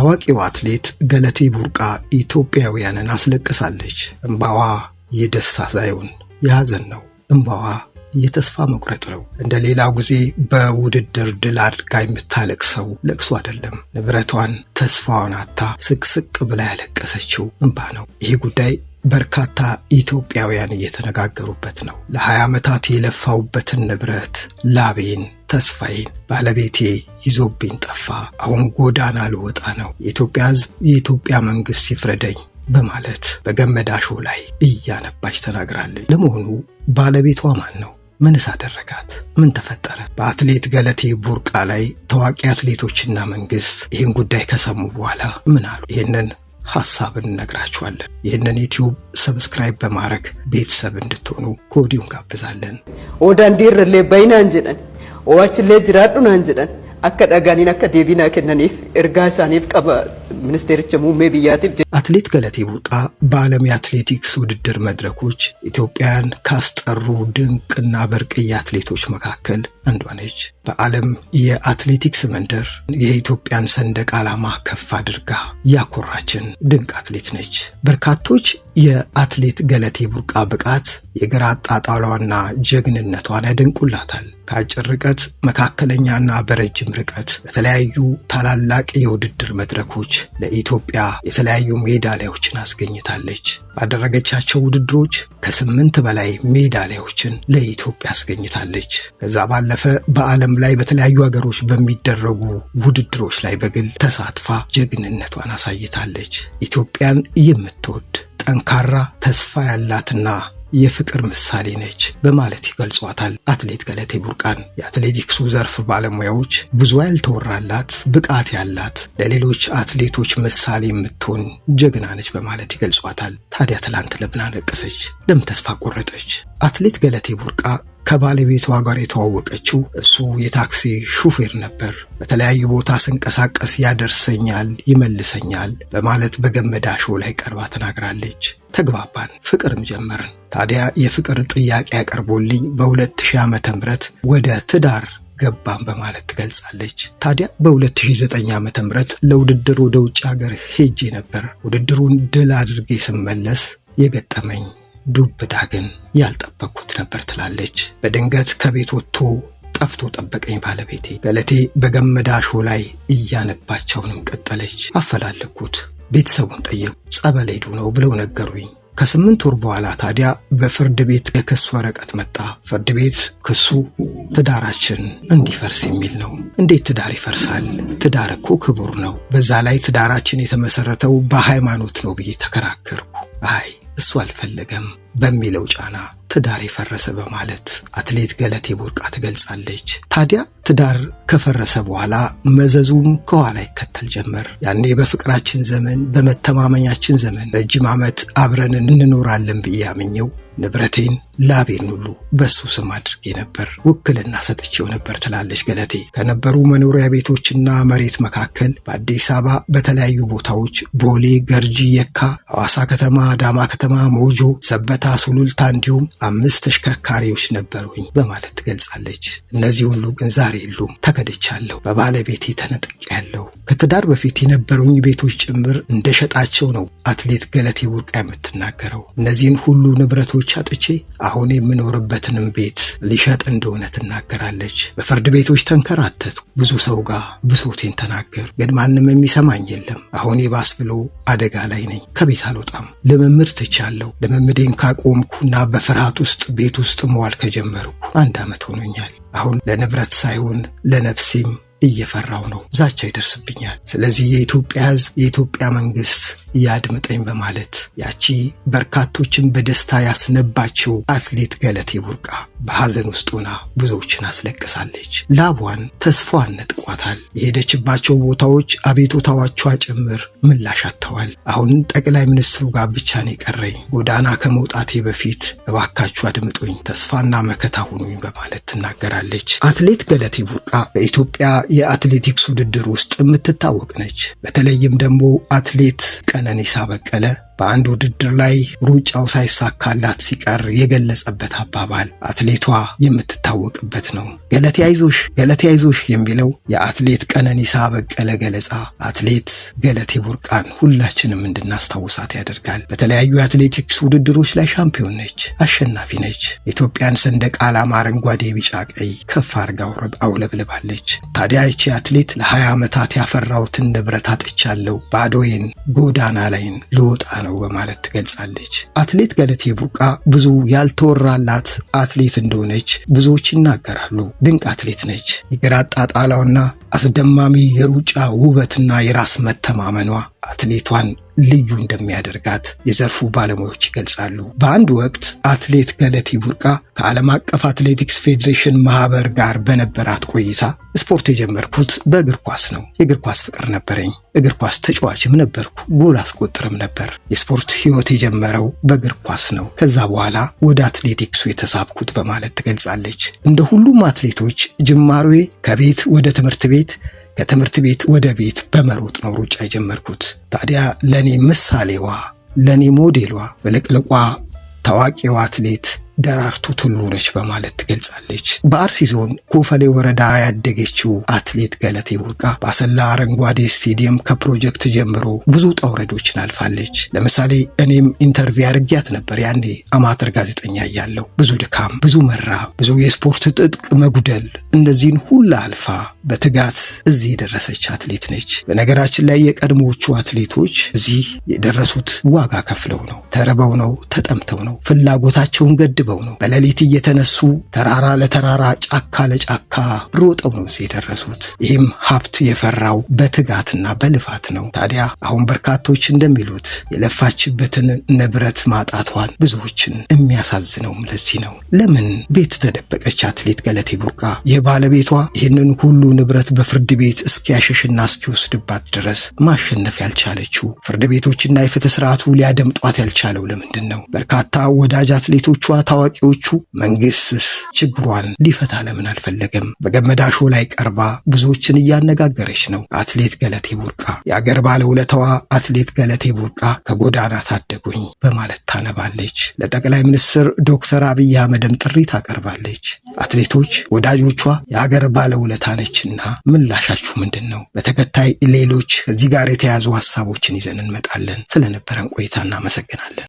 ታዋቂው አትሌት ገለቴ ቡርቃ ኢትዮጵያውያንን አስለቅሳለች። እንባዋ የደስታ ሳይሆን የሐዘን ነው። እንባዋ የተስፋ መቁረጥ ነው። እንደ ሌላው ጊዜ በውድድር ድል አድርጋ የምታለቅሰው ለቅሶ አይደለም። ንብረቷን ተስፋዋን አታ ስቅስቅ ብላ ያለቀሰችው እንባ ነው። ይህ ጉዳይ በርካታ ኢትዮጵያውያን እየተነጋገሩበት ነው። ለ20 ዓመታት የለፋውበትን ንብረት ላቤን ተስፋዬን ባለቤቴ ይዞብኝ ጠፋ፣ አሁን ጎዳና ልወጣ ነው፣ የኢትዮጵያ ሕዝብ የኢትዮጵያ መንግስት ይፍረደኝ በማለት በገመዳሾ ላይ እያነባች ተናግራለች። ለመሆኑ ባለቤቷ ማን ነው? ምንስ አደረጋት? ምን ተፈጠረ? በአትሌት ገለቴ ቡርቃ ላይ ታዋቂ አትሌቶችና መንግስት ይህን ጉዳይ ከሰሙ በኋላ ምን አሉ? ይህንን ሐሳብን እነግራችኋለን። ይህንን ዩቲዩብ ሰብስክራይብ በማድረግ ቤተሰብ እንድትሆኑ ከወዲሁ እንጋብዛለን። ኦዳንዲርሌ ባይና እንጀደን ኦዋችሌ ጅራዱና እንጀደን akka dhagaaniin akka deebinaa kennaniif ergaa isaaniif qaba ሚኒስቴርች ሙሜ ቢያቲፍ አትሌት ገለቴ ቡርቃ በዓለም የአትሌቲክስ ውድድር መድረኮች ኢትዮጵያን ካስጠሩ ድንቅና በርቅዬ አትሌቶች መካከል አንዷ ነች። በዓለም የአትሌቲክስ መንደር የኢትዮጵያን ሰንደቅ ዓላማ ከፍ አድርጋ ያኮራችን ድንቅ አትሌት ነች። በርካቶች የአትሌት ገለቴ ቡርቃ ብቃት የግራ አጣጣሏና ጀግንነቷን ያደንቁላታል። ከአጭር ርቀት፣ መካከለኛና በረጅም ርቀት በተለያዩ ታላላቅ የውድድር መድረኮች ለኢትዮጵያ የተለያዩ ሜዳሊያዎችን አስገኝታለች። ባደረገቻቸው ውድድሮች ከ8 በላይ ሜዳሊያዎችን ለኢትዮጵያ አስገኝታለች። ከዛ ባለፈ በዓለም ላይ በተለያዩ ሀገሮች በሚደረጉ ውድድሮች ላይ በግል ተሳትፋ ጀግንነቷን አሳይታለች። ኢትዮጵያን የምትወድ ጠንካራ ተስፋ ያላትና የፍቅር ምሳሌ ነች በማለት ይገልጿታል። አትሌት ገለቴ ቡርቃን የአትሌቲክሱ ዘርፍ ባለሙያዎች ብዙ ያልተወራላት ብቃት ያላት ለሌሎች አትሌቶች ምሳሌ የምትሆን ጀግና ነች በማለት ይገልጿታል። ታዲያ ትላንት ለምን አለቀሰች? ለምን ተስፋ ቆረጠች? አትሌት ገለቴ ቡርቃ ከባለቤቷ ጋር የተዋወቀችው እሱ የታክሲ ሹፌር ነበር። በተለያዩ ቦታ ስንቀሳቀስ ያደርሰኛል፣ ይመልሰኛል በማለት በገመዳሾ ላይ ቀርባ ተናግራለች። ተግባባን፣ ፍቅርም ጀመርን። ታዲያ የፍቅር ጥያቄ ያቀርቦልኝ በ2000 ዓመተ ምህረት ወደ ትዳር ገባን በማለት ትገልጻለች። ታዲያ በ2009 ዓመተ ምህረት ለውድድር ወደ ውጭ ሀገር ሄጄ ነበር። ውድድሩን ድል አድርጌ ስመለስ የገጠመኝ ዱብዳ ግን ያልጠበቅኩት ነበር ትላለች። በድንገት ከቤት ወጥቶ ጠፍቶ ጠበቀኝ ባለቤቴ። ገለቴ በገመዳሾ ላይ እያነባቸውንም ቀጠለች። አፈላለኩት፣ ቤተሰቡን ጠየቁ፣ ጸበል ሄዱ ነው ብለው ነገሩኝ። ከ8 ወር በኋላ ታዲያ በፍርድ ቤት የክስ ወረቀት መጣ። ፍርድ ቤት ክሱ ትዳራችን እንዲፈርስ የሚል ነው። እንዴት ትዳር ይፈርሳል? ትዳር እኮ ክቡር ነው። በዛ ላይ ትዳራችን የተመሰረተው በሃይማኖት ነው ብዬ ተከራከርኩ። አይ እሱ አልፈለገም በሚለው ጫና ትዳር የፈረሰ በማለት አትሌት ገለቴ ቡርቃ ትገልጻለች። ታዲያ ትዳር ከፈረሰ በኋላ መዘዙም ከኋላ ይከተል ጀመር። ያኔ በፍቅራችን ዘመን በመተማመኛችን ዘመን ረጅም ዓመት አብረን እንኖራለን ብዬ አምኜው ንብረቴን ላቤን ሁሉ በሱ ስም አድርጌ ነበር፣ ውክልና ሰጥቼው ነበር ትላለች ገለቴ። ከነበሩ መኖሪያ ቤቶችና መሬት መካከል በአዲስ አበባ በተለያዩ ቦታዎች ቦሌ፣ ገርጂ፣ የካ፣ ሐዋሳ ከተማ፣ አዳማ ከተማ፣ ሞጆ፣ ሰበታ፣ ሱሉልታ እንዲሁም 5 ተሽከርካሪዎች ነበሩኝ በማለት ትገልጻለች። እነዚህ ሁሉ ግን ዛሬ የሉም፣ ተከድቻለሁ፣ በባለቤቴ ተነጥቄያለሁ። ከትዳር በፊት የነበሩኝ ቤቶች ጭምር እንደሸጣቸው ነው አትሌት ገለቴ ቡርቃ የምትናገረው። እነዚህን ሁሉ ንብረቶች አጥቼ አሁን የምኖርበትንም ቤት ሊሸጥ እንደሆነ ትናገራለች። በፍርድ ቤቶች ተንከራተቱ፣ ብዙ ሰው ጋር ብሶቴን ተናገር፣ ግን ማንም የሚሰማኝ የለም። አሁን ይባስ ብሎ አደጋ ላይ ነኝ፣ ከቤት አልወጣም፣ ልምምድ ትቻለሁ። ልምምዴን ካቆምኩና በፍርሃት ውስጥ ቤት ውስጥ መዋል ከጀመርኩ 1 ዓመት ሆኖኛል። አሁን ለንብረት ሳይሆን ለነፍሴም እየፈራው ነው፣ ዛቻ ይደርስብኛል። ስለዚህ የኢትዮጵያ ሕዝብ የኢትዮጵያ መንግስት ያድምጠኝ በማለት ያቺ በርካቶችን በደስታ ያስነባችው አትሌት ገለቴ ቡርቃ በሐዘን ውስጥ ሆና ብዙዎችን አስለቅሳለች። ላቧን ተስፋዋን ነጥቋታል። የሄደችባቸው ቦታዎች አቤቱታዎቿ ጭምር ምላሽ አጥተዋል። አሁን ጠቅላይ ሚኒስትሩ ጋር ብቻ ነው የቀረኝ፣ ጎዳና ከመውጣቴ በፊት እባካችሁ አድምጡኝ፣ ተስፋና መከታ ሁኑኝ በማለት ትናገራለች። አትሌት ገለቴ ቡርቃ በኢትዮጵያ የአትሌቲክስ ውድድር ውስጥ የምትታወቅ ነች። በተለይም ደግሞ አትሌት ቀነኒሳ በቀለ በአንድ ውድድር ላይ ሩጫው ሳይሳካላት ሲቀር የገለጸበት አባባል አትሌቷ የምትታወቅበት ነው። ገለቴ አይዞሽ ገለቴ አይዞሽ የሚለው የአትሌት ቀነኒሳ በቀለ ገለጻ አትሌት ገለቴ ቡርቃን ሁላችንም እንድናስታውሳት ያደርጋል። በተለያዩ የአትሌቲክስ ውድድሮች ላይ ሻምፒዮን ነች፣ አሸናፊ ነች። የኢትዮጵያን ሰንደቅ ዓላማ አረንጓዴ፣ ቢጫ፣ ቀይ ከፍ አርጋው አውለብልባለች። ታዲያ ይቺ አትሌት ለ20 ዓመታት ያፈራሁትን ንብረት አጥቻለሁ፣ ባዶዬን ጎዳና ላይን ልወጣ ነው በማለት ትገልጻለች። አትሌት ገለቴ ቡርቃ ብዙ ያልተወራላት አትሌት እንደሆነች ብዙዎች ይናገራሉ። ድንቅ አትሌት ነች። የግራ አጣጣላውና አስደማሚ የሩጫ ውበትና የራስ መተማመኗ አትሌቷን ልዩ እንደሚያደርጋት የዘርፉ ባለሙያዎች ይገልጻሉ። በአንድ ወቅት አትሌት ገለቴ ቡርቃ ከዓለም አቀፍ አትሌቲክስ ፌዴሬሽን ማህበር ጋር በነበራት ቆይታ ስፖርት የጀመርኩት በእግር ኳስ ነው። የእግር ኳስ ፍቅር ነበረኝ። እግር ኳስ ተጫዋችም ነበርኩ። ጎል አስቆጥርም ነበር። የስፖርት ህይወት የጀመረው በእግር ኳስ ነው። ከዛ በኋላ ወደ አትሌቲክሱ የተሳብኩት በማለት ትገልጻለች። እንደ ሁሉም አትሌቶች ጅማሬ ከቤት ወደ ትምህርት ቤት ከትምህርት ቤት ወደ ቤት በመሮጥ ነው ሩጫ የጀመርኩት። ታዲያ ለኔ ምሳሌዋ ለኔ ሞዴሏ በለቅለቋ ታዋቂዋ አትሌት ደራርቱ ቱሉ ነች በማለት ትገልጻለች። በአርሲ ዞን ኮፈሌ ወረዳ ያደገችው አትሌት ገለቴ ቡርቃ በአሰላ አረንጓዴ ስቴዲየም ከፕሮጀክት ጀምሮ ብዙ ጠውረዶችን አልፋለች። ለምሳሌ እኔም ኢንተርቪው አድርጊያት ነበር ያኔ አማተር ጋዜጠኛ እያለሁ። ብዙ ድካም፣ ብዙ መራብ፣ ብዙ የስፖርት ትጥቅ መጉደል፣ እንደዚህን ሁላ አልፋ በትጋት እዚህ የደረሰች አትሌት ነች። በነገራችን ላይ የቀድሞዎቹ አትሌቶች እዚህ የደረሱት ዋጋ ከፍለው ነው፣ ተርበው ነው፣ ተጠምተው ነው፣ ፍላጎታቸውን ገድበው ነው። በሌሊት እየተነሱ ተራራ ለተራራ ጫካ ለጫካ ሮጠው ነው እዚህ የደረሱት። ይህም ሀብት የፈራው በትጋትና በልፋት ነው። ታዲያ አሁን በርካቶች እንደሚሉት የለፋችበትን ንብረት ማጣቷን ብዙዎችን የሚያሳዝነውም ለዚህ ነው። ለምን ቤት ተደበቀች አትሌት ገለቴ ቡርቃ? የባለቤቷ ይህንን ሁሉ ንብረት በፍርድ ቤት እስኪያሸሽና እስኪወስድባት ድረስ ማሸነፍ ያልቻለችው፣ ፍርድ ቤቶችና የፍትህ ስርዓቱ ሊያደምጧት ያልቻለው ለምንድን ነው? በርካታ ወዳጅ አትሌቶቿ ታዋቂዎቹ መንግስትስ ችግሯን ሊፈታ ለምን አልፈለገም? በገመዳሾ ላይ ቀርባ ብዙዎችን እያነጋገረች ነው። አትሌት ገለቴ ቡርቃ የአገር ባለውለታዋ አትሌት ገለቴ ቡርቃ ከጎዳና ታደጉኝ በማለት ታነባለች። ለጠቅላይ ሚኒስትር ዶክተር አብይ አህመድም ጥሪ ታቀርባለች። አትሌቶች ወዳጆቿ የአገር ባለውለታ ነችና ምላሻችሁ ምንድን ነው? በተከታይ ሌሎች ከዚህ ጋር የተያዙ ሐሳቦችን ይዘን እንመጣለን። ስለነበረን ቆይታ እናመሰግናለን።